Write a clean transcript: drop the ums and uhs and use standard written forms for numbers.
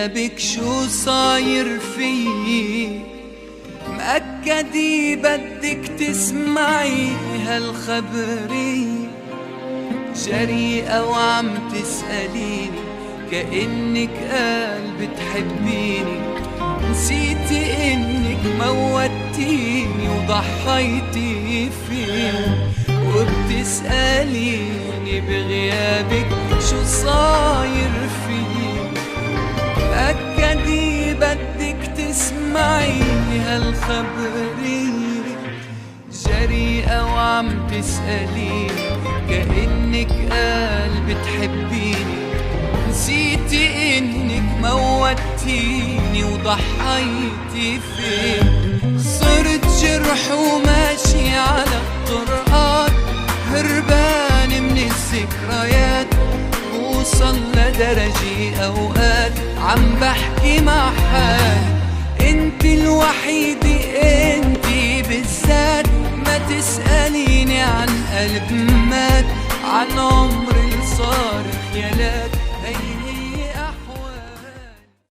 بغيابك شو صاير فيي، مأكدي بدك تسمعي هالخبرية، جريئة وعم تسأليني كأنك قال بتحبيني، نسيتي انك موتيني وضحيتي فيني، وبتسأليني بغيابك شو صاير فيي، مأكدي بدك تسمعي هالخبرية، جريئة وعم تسأليني كأنك قال بتحبيني، نسيتي انك موتيني وضحيتي فيني، صرت جرح وماشي على الطرقات، هربان من الذكريات، وصل لدرجة اوقات عم بحكي مع حالي، انت الوحيدة انت بالذات، ما تسأليني عن قلب مات، عن عمر الصارخ يا لك